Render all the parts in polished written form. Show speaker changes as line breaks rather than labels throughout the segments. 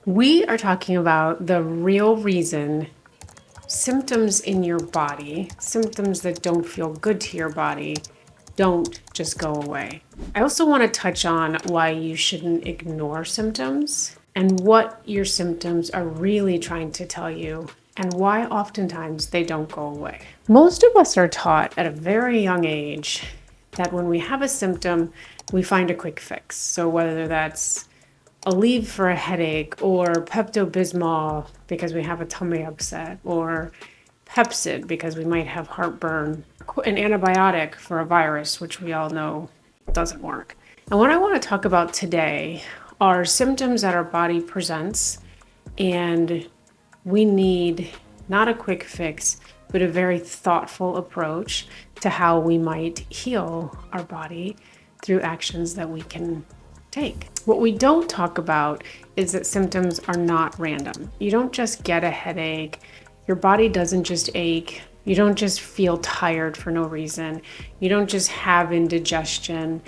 We are talking about the real reason symptoms in your body, symptoms that don't feel good to your body, don't just go away. I also want to touch on why you shouldn't ignore symptoms and what your symptoms are really trying to tell you and why oftentimes they don't go away. Most of us are taught at a very young age that when we have a symptom, we find a quick fix. So whether that's Aleve for a headache, or Pepto-Bismol because we have a tummy upset, or Pepsid because we might have heartburn, an antibiotic for a virus, which we all know doesn't work. And what I want to talk about today are symptoms that our body presents, and we need not a quick fix, but a very thoughtful approach to how we might heal our body through actions that we can take. What we don't talk about is that symptoms are not random. You don't just get a headache. Your body doesn't just ache. You don't just feel tired for no reason. You don't just have indigestion.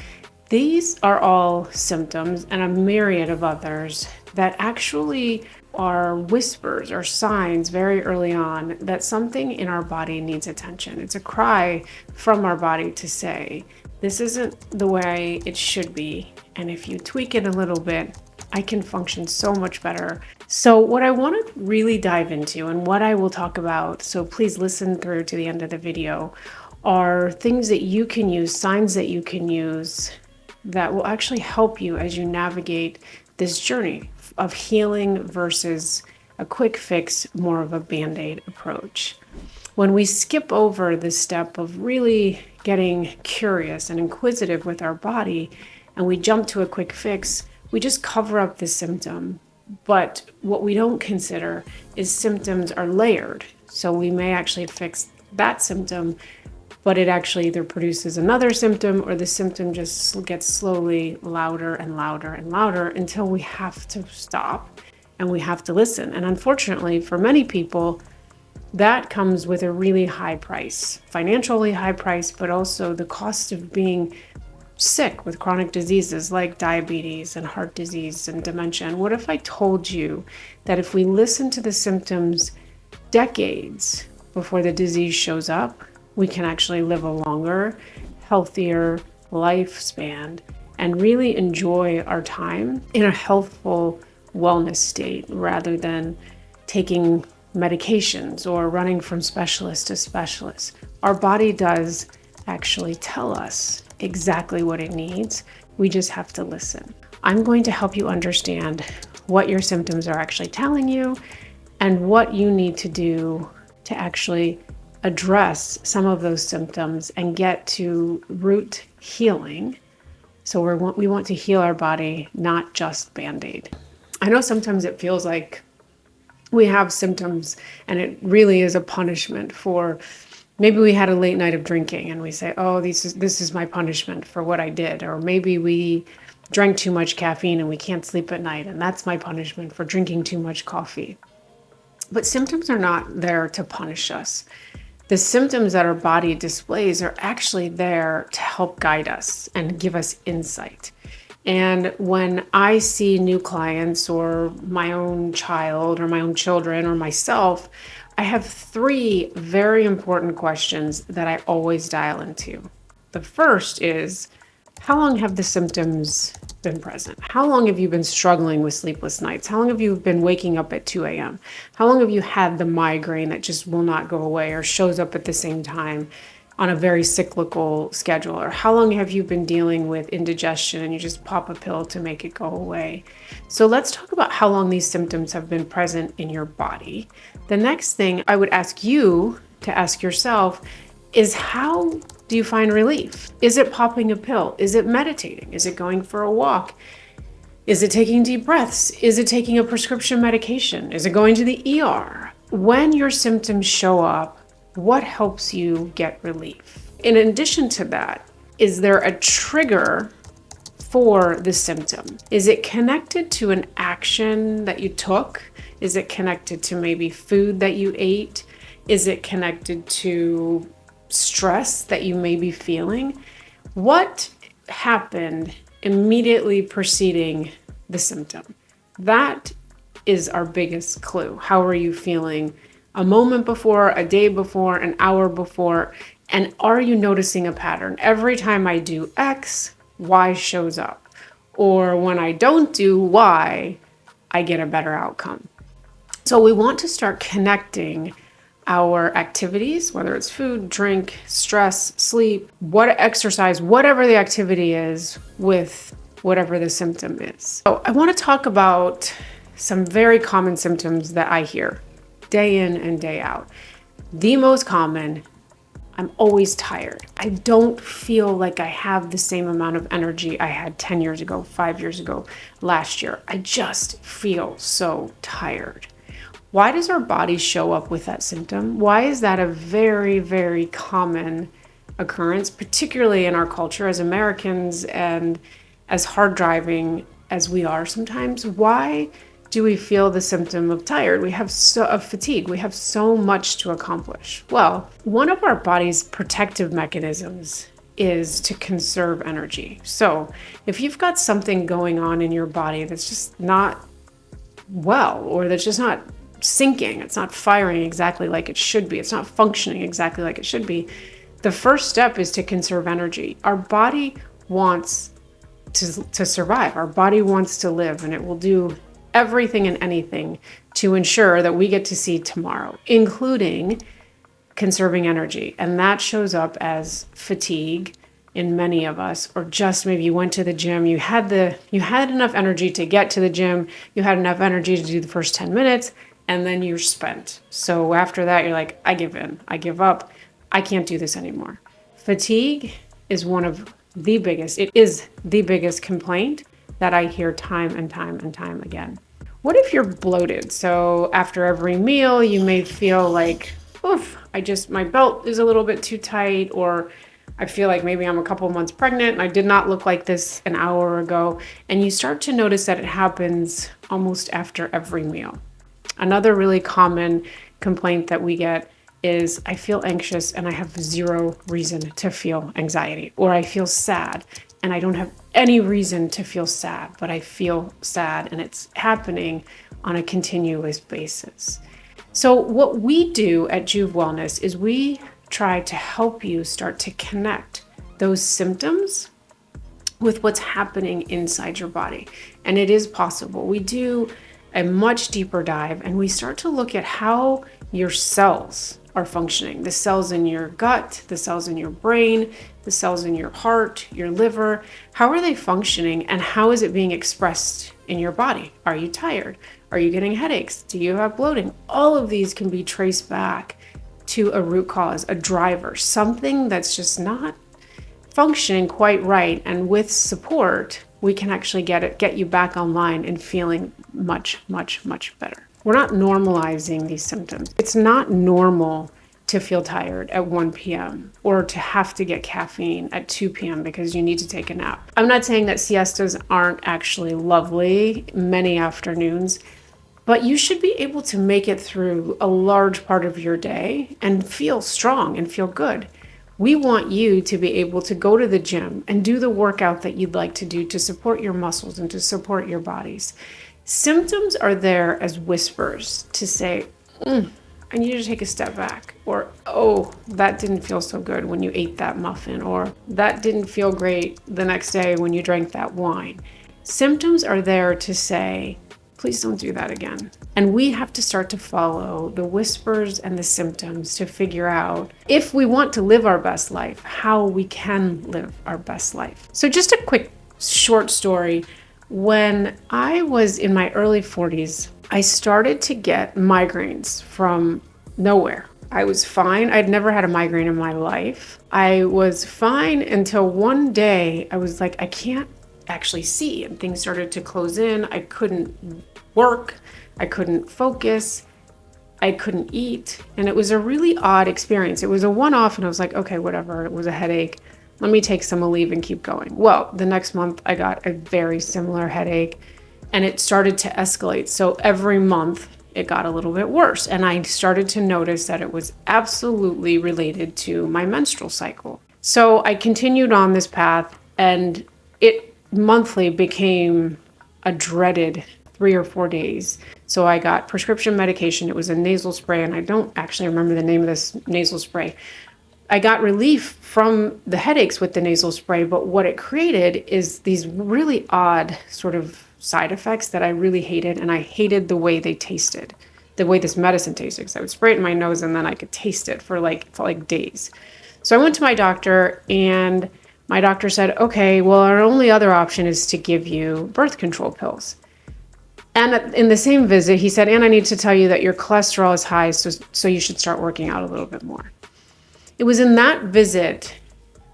These are all symptoms and a myriad of others that actually are whispers or signs very early on that something in our body needs attention. It's a cry from our body to say, this isn't the way it should be. And if you tweak it a little bit, I can function so much better. So what I want to really dive into and what I will talk about, so please listen through to the end of the video, are things that you can use, signs that you can use that will actually help you as you navigate this journey of healing versus a quick fix, more of a Band-Aid approach. When we skip over the step of really getting curious and inquisitive with our body and we jump to a quick fix, we just cover up the symptom. But what we don't consider is symptoms are layered. So we may actually fix that symptom, but it actually either produces another symptom or the symptom just gets slowly louder and louder and louder until we have to stop and we have to listen. And unfortunately, for many people, that comes with a really high price, financially high price, but also the cost of being sick with chronic diseases like diabetes and heart disease and dementia. And what if I told you that if we listen to the symptoms decades before the disease shows up, we can actually live a longer, healthier lifespan and really enjoy our time in a healthful wellness state rather than taking medications or running from specialist to specialist. Our body does actually tell us exactly what it needs. We just have to listen. I'm going to help you understand what your symptoms are actually telling you and what you need to do to actually address some of those symptoms and get to root healing. So we want to heal our body, not just Band-Aid. I know sometimes it feels like we have symptoms and it really is a punishment for, maybe we had a late night of drinking and we say, oh, this is my punishment for what I did. Or maybe we drank too much caffeine and we can't sleep at night and that's my punishment for drinking too much coffee. But symptoms are not there to punish us. The symptoms that our body displays are actually there to help guide us and give us insight. And when I see new clients or my own child or my own children or myself, I have three very important questions that I always dial into. The first is, how long have the symptoms been present? How long have you been struggling with sleepless nights? How long have you been waking up at 2 a.m.? How long have you had the migraine that just will not go away or shows up at the same time on a very cyclical schedule? Or how long have you been dealing with indigestion and you just pop a pill to make it go away? So let's talk about how long these symptoms have been present in your body. The next thing I would ask you to ask yourself is, how do you find relief? Is it popping a pill? Is it meditating? Is it going for a walk? Is it taking deep breaths? Is it taking a prescription medication? Is it going to the ER? When your symptoms show up, what helps you get relief? In addition to that, is there a trigger for the symptom? Is it connected to an action that you took? Is it connected to maybe food that you ate? Is it connected to stress that you may be feeling? What happened immediately preceding the symptom? That is our biggest clue. How are you feeling a moment before, a day before, an hour before? And are you noticing a pattern? Every time I do X, Y shows up. Or when I don't do Y, I get a better outcome. So we want to start connecting our activities, whether it's food, drink, stress, sleep, exercise, whatever the activity is, with whatever the symptom is. So I want to talk about some very common symptoms that I hear day in and day out. The most common, I'm always tired. I don't feel like I have the same amount of energy I had 10 years ago, 5 years ago, last year. I just feel so tired. Why does our body show up with that symptom? Why is that a very, very common occurrence, particularly in our culture as Americans and as hard driving as we are sometimes? Why do we feel the symptom of tired? Of fatigue. We have so much to accomplish. Well, one of our body's protective mechanisms is to conserve energy. So if you've got something going on in your body that's just not well, or that's just not syncing, it's not firing exactly like it should be, it's not functioning exactly like it should be, the first step is to conserve energy. Our body wants to survive. Our body wants to live, and it will do everything and anything to ensure that we get to see tomorrow, including conserving energy. And that shows up as fatigue in many of us, or just maybe you went to the gym, you had enough energy to get to the gym, you had enough energy to do the first 10 minutes, and then you're spent. So after that, you're like, I give in, I give up, I can't do this anymore. Fatigue is it is the biggest complaint that I hear time and time and time again. What if you're bloated? So after every meal, you may feel like, oof, my belt is a little bit too tight, or I feel like maybe I'm a couple months pregnant and I did not look like this an hour ago. And you start to notice that it happens almost after every meal. Another really common complaint that we get is I feel anxious and I have zero reason to feel anxiety, or I feel sad and I don't have any reason to feel sad, but I feel sad and it's happening on a continuous basis. So what we do at Juve Wellness is we try to help you start to connect those symptoms with what's happening inside your body. And it is possible. We do a much deeper dive and we start to look at how your cells are functioning. The cells in your gut, the cells in your brain, the cells in your heart, your liver. How are they functioning and how is it being expressed in your body? Are you tired? Are you getting headaches? Do you have bloating? All of these can be traced back to a root cause, a driver, something that's just not functioning quite right. And with support, we can actually get you back online and feeling much, much, much better. We're not normalizing these symptoms. It's not normal to feel tired at 1 p.m. or to have to get caffeine at 2 p.m. because you need to take a nap. I'm not saying that siestas aren't actually lovely many afternoons, but you should be able to make it through a large part of your day and feel strong and feel good. We want you to be able to go to the gym and do the workout that you'd like to do to support your muscles and to support your bodies. Symptoms are there as whispers to say, I need to take a step back, or, oh, that didn't feel so good when you ate that muffin, or that didn't feel great the next day when you drank that wine. Symptoms are there to say, please don't do that again. And we have to start to follow the whispers and the symptoms to figure out, if we want to live our best life, how we can live our best life. So just a quick short story. When I was in my early 40s, I started to get migraines from nowhere. I was fine. I'd never had a migraine in my life. I was fine until one day I was like, I can't actually see, and things started to close in. I couldn't work. I couldn't focus. I couldn't eat. And it was a really odd experience. It was a one-off and I was like, okay, whatever. It was a headache. Let me take some Aleve and keep going. Well, the next month I got a very similar headache and it started to escalate. So every month it got a little bit worse. And I started to notice that it was absolutely related to my menstrual cycle. So I continued on this path and it monthly became a dreaded 3 or 4 days. So I got prescription medication. It was a nasal spray, and I don't actually remember the name of this nasal spray. I got relief from the headaches with the nasal spray, but what it created is these really odd sort of side effects that I really hated, and I hated the way they tasted, the way this medicine tasted. Because I would spray it in my nose and then I could taste it for like days. So I went to my doctor, and my doctor said, okay, well, our only other option is to give you birth control pills. And in the same visit, he said, and I need to tell you that your cholesterol is high, so you should start working out a little bit more. It was in that visit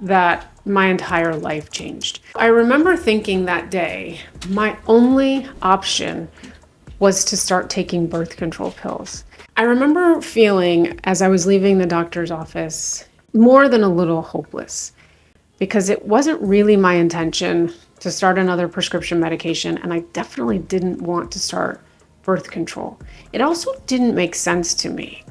that my entire life changed. I remember thinking that day, my only option was to start taking birth control pills. I remember feeling, as I was leaving the doctor's office, more than a little hopeless, because it wasn't really my intention to start another prescription medication, and I definitely didn't want to start birth control. It also didn't make sense to me.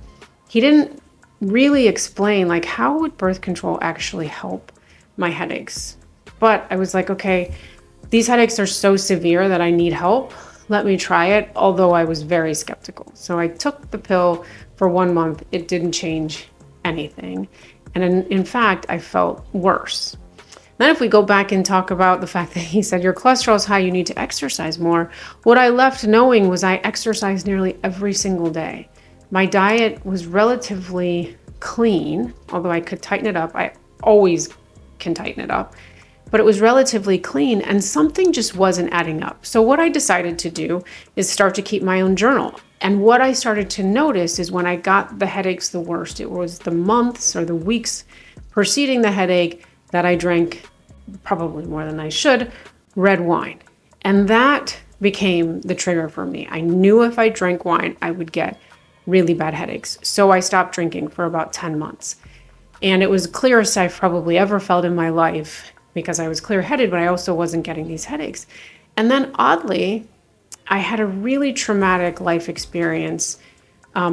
He didn't really explain, like, how would birth control actually help my headaches? But I was like, okay, these headaches are so severe that I need help. Let me try it, although I was very skeptical. So I took the pill for 1 month. It didn't change anything. And in fact, I felt worse. Then if we go back and talk about the fact that he said, your cholesterol is high, you need to exercise more. What I left knowing was I exercised nearly every single day. My diet was relatively clean, although I could tighten it up. I always can tighten it up, but it was relatively clean, and something just wasn't adding up. So what I decided to do is start to keep my own journal. And what I started to notice is when I got the headaches the worst, it was the months or the weeks preceding the headache that I drank, probably more than I should, red wine. And that became the trigger for me. I knew if I drank wine, I would get really bad headaches. So I stopped drinking for about 10 months. And it was the clearest I've probably ever felt in my life, because I was clear-headed, but I also wasn't getting these headaches. And then oddly, I had a really traumatic life experience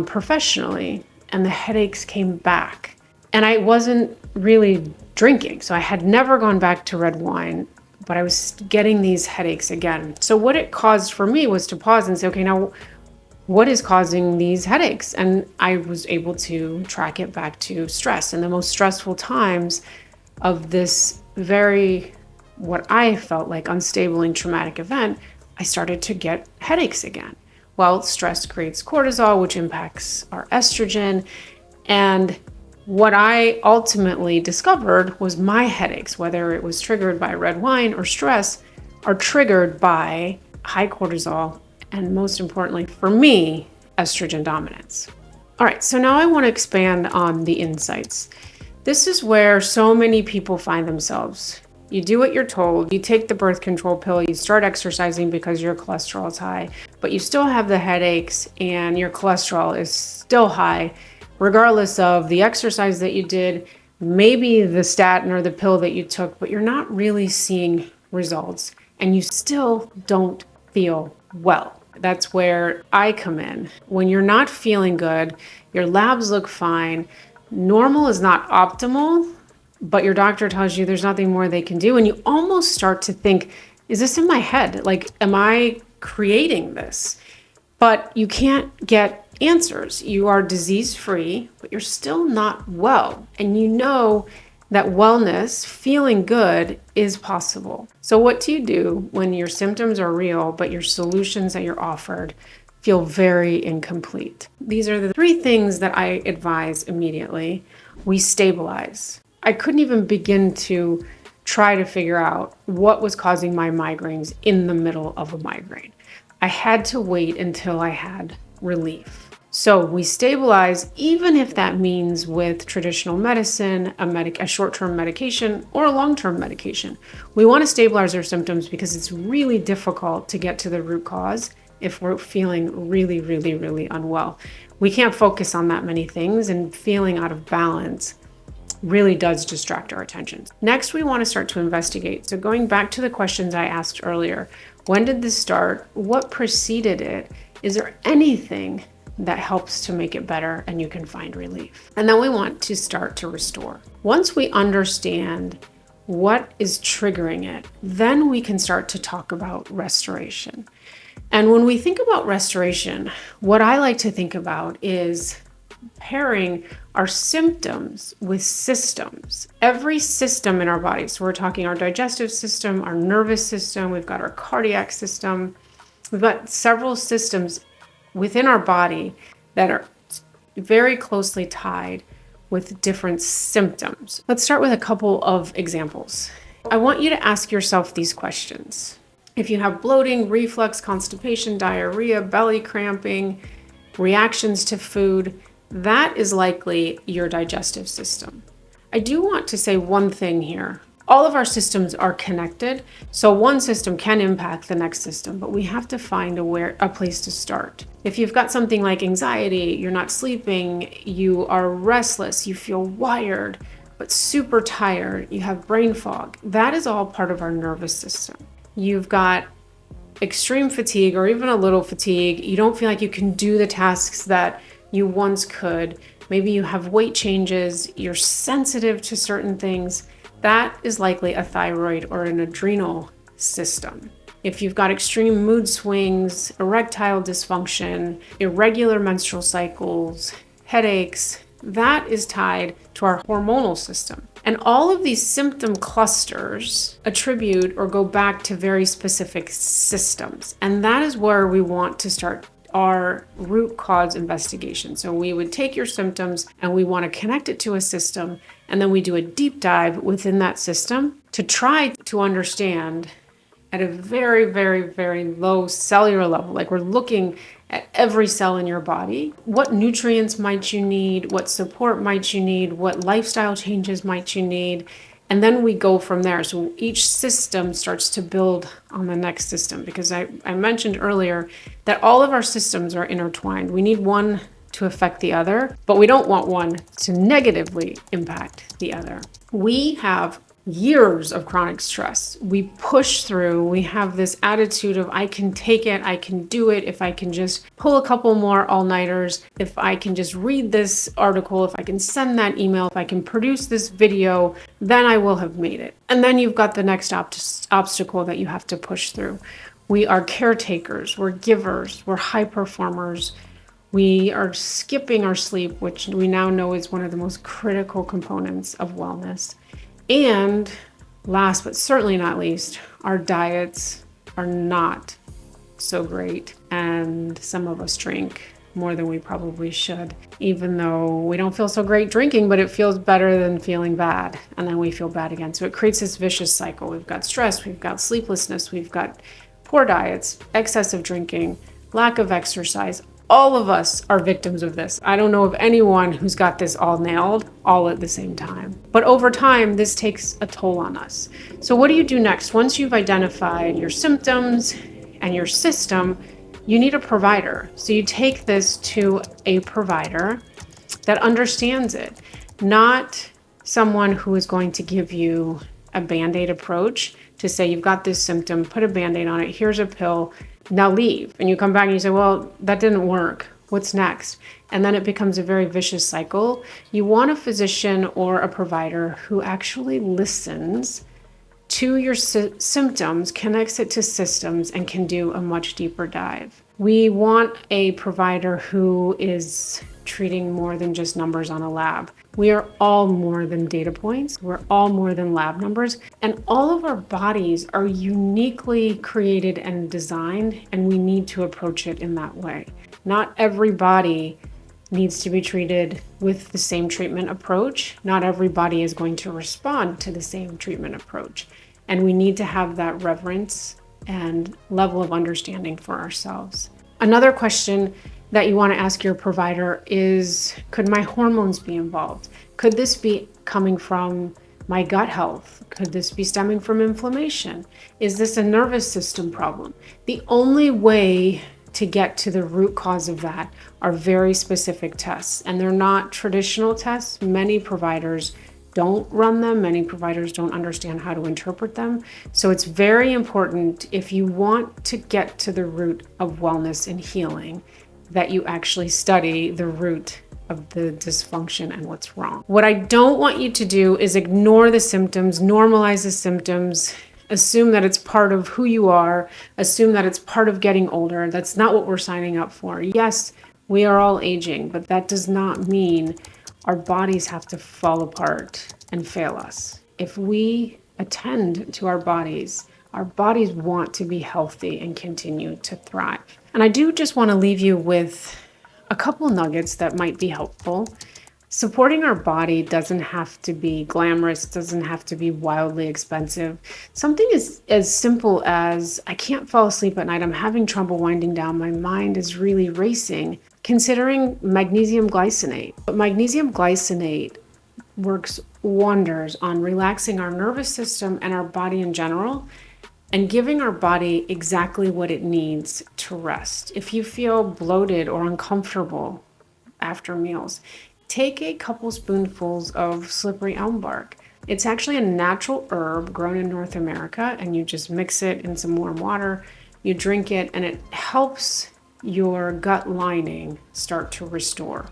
professionally, and the headaches came back. And I wasn't really drinking, so I had never gone back to red wine, but I was getting these headaches again. So what it caused for me was to pause and say, okay, now what is causing these headaches? And I was able to track it back to stress. And the most stressful times of this very, what I felt like, unstable and traumatic event, I started to get headaches again. Well, stress creates cortisol, which impacts our estrogen. And what I ultimately discovered was my headaches, whether it was triggered by red wine or stress, are triggered by high cortisol, and most importantly for me, estrogen dominance. All right, so now I want to expand on the insights. This is where so many people find themselves. You do what you're told, you take the birth control pill, you start exercising because your cholesterol is high, but you still have the headaches and your cholesterol is still high, regardless of the exercise that you did, maybe the statin or the pill that you took, but you're not really seeing results and you still don't feel well. That's where I come in. When you're not feeling good, your labs look fine, normal is not optimal, but your doctor tells you there's nothing more they can do. And you almost start to think, is this in my head? Like, am I creating this? But you can't get answers. You are disease-free, but you're still not well. And you know that wellness, feeling good, is possible. So what do you do when your symptoms are real, but your solutions that you're offered feel very incomplete? These are the 3 things that I advise immediately. We stabilize. I couldn't even begin to try to figure out what was causing my migraines in the middle of a migraine. I had to wait until I had relief. So we stabilize, even if that means with traditional medicine, a short-term medication, or a long-term medication. We want to stabilize our symptoms because it's really difficult to get to the root cause if we're feeling really, really, really unwell. We can't focus on that many things, and feeling out of balance really does distract our attention. Next, we want to start to investigate. So going back to the questions I asked earlier, when did this start? What preceded it? Is there anything that helps to make it better and you can find relief? And then we want to start to restore. Once we understand what is triggering it, then we can start to talk about restoration. And when we think about restoration, what I like to think about is pairing our symptoms with systems. Every system in our body, so we're talking our digestive system, our nervous system, we've got our cardiac system, we've got several systems within our body that are very closely tied with different symptoms. Let's start with a couple of examples. I want you to ask yourself these questions. If you have bloating, reflux, constipation, diarrhea, belly cramping, reactions to food, that is likely your digestive system. I do want to say one thing here. All of our systems are connected, so one system can impact the next system, but we have to find a place to start. If you've got something like anxiety, you're not sleeping, you are restless, you feel wired, but super tired, you have brain fog, that is all part of our nervous system. You've got extreme fatigue or even a little fatigue, you don't feel like you can do the tasks that you once could. Maybe you have weight changes, you're sensitive to certain things. That is likely a thyroid or an adrenal system. If you've got extreme mood swings, erectile dysfunction, irregular menstrual cycles, headaches, that is tied to our hormonal system. And all of these symptom clusters attribute or go back to very specific systems. And that is where we want to start our root cause investigation. So we would take your symptoms and we want to connect it to a system, and then we do a deep dive within that system to try to understand at a very, very, very low cellular level, like we're looking at every cell in your body. What nutrients might you need? What support might you need? What lifestyle changes might you need? And then we go from there. So each system starts to build on the next system, because I mentioned earlier that all of our systems are intertwined. We need one to affect the other, but we don't want one to negatively impact the other. We have years of chronic stress. We push through. We have this attitude of, I can take it, I can do it, if I can just pull a couple more all-nighters, if I can just read this article, if I can send that email, if I can produce this video, then I will have made it. And then you've got the next obstacle that you have to push through. We are caretakers, we're givers, we're high performers. We are skipping our sleep, which we now know is one of the most critical components of wellness. And last but certainly not least, our diets are not so great. And some of us drink more than we probably should, even though we don't feel so great drinking, but it feels better than feeling bad. And then we feel bad again. So it creates this vicious cycle. We've got stress, we've got sleeplessness, we've got poor diets, excessive drinking, lack of exercise. All of us are victims of this. I don't know of anyone who's got this all nailed all at the same time. But over time, this takes a toll on us. So what do you do next? Once you've identified your symptoms and your system, you need a provider. So you take this to a provider that understands it, not someone who is going to give you a Band-Aid approach to say, you've got this symptom, put a Band-Aid on it, here's a pill, now leave. And you come back and you say, well, that didn't work. What's next? And then it becomes a very vicious cycle. You want a physician or a provider who actually listens to your symptoms, connects it to systems, and can do a much deeper dive. We want a provider who is treating more than just numbers on a lab. We are all more than data points. We're all more than lab numbers. And all of our bodies are uniquely created and designed, and we need to approach it in that way. Not every body needs to be treated with the same treatment approach. Not everybody is going to respond to the same treatment approach. And we need to have that reverence and level of understanding for ourselves. Another question that you want to ask your provider is, could my hormones be involved? Could this be coming from my gut health? Could this be stemming from inflammation? Is this a nervous system problem? The only way to get to the root cause of that are very specific tests, and they're not traditional tests. Many providers don't run them. Many providers don't understand how to interpret them. So it's very important, if you want to get to the root of wellness and healing, that you actually study the root of the dysfunction and what's wrong. What I don't want you to do is ignore the symptoms, normalize the symptoms, assume that it's part of who you are, assume that it's part of getting older. That's not what we're signing up for. Yes, we are all aging, but that does not mean our bodies have to fall apart and fail us. If we attend to our bodies want to be healthy and continue to thrive. And I do just want to leave you with a couple nuggets that might be helpful. Supporting our body doesn't have to be glamorous, doesn't have to be wildly expensive. Something as simple as, I can't fall asleep at night, I'm having trouble winding down, my mind is really racing. Considering magnesium glycinate. But magnesium glycinate works wonders on relaxing our nervous system and our body in general, and giving our body exactly what it needs to rest. If you feel bloated or uncomfortable after meals, take a couple spoonfuls of slippery elm bark. It's actually a natural herb grown in North America, and you just mix it in some warm water, you drink it, and it helps your gut lining start to restore.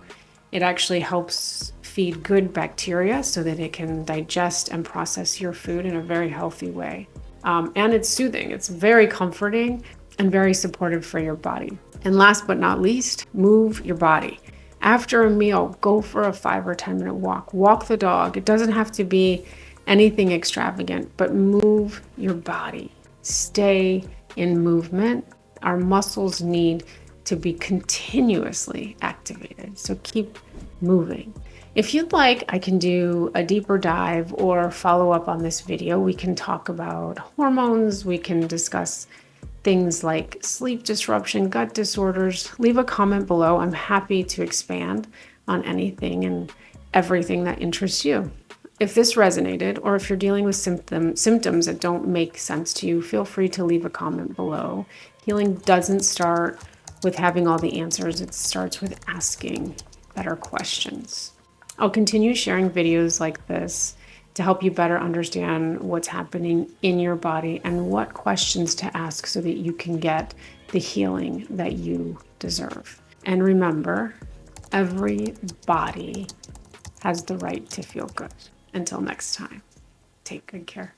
It actually helps feed good bacteria so that it can digest and process your food in a very healthy way. And it's soothing. It's very comforting and very supportive for your body. And last but not least, move your body. After a meal, go for a 5 or 10 minute walk. Walk the dog. It doesn't have to be anything extravagant, but move your body. Stay in movement. Our muscles need to be continuously activated. So keep moving. If you'd like, I can do a deeper dive or follow up on this video. We can talk about hormones. We can discuss things like sleep disruption, gut disorders. Leave a comment below. I'm happy to expand on anything and everything that interests you. If this resonated, or if you're dealing with symptoms that don't make sense to you, feel free to leave a comment below. Healing doesn't start with having all the answers. It starts with asking better questions. I'll continue sharing videos like this to help you better understand what's happening in your body and what questions to ask so that you can get the healing that you deserve. And remember, every body has the right to feel good. Until next time, take good care.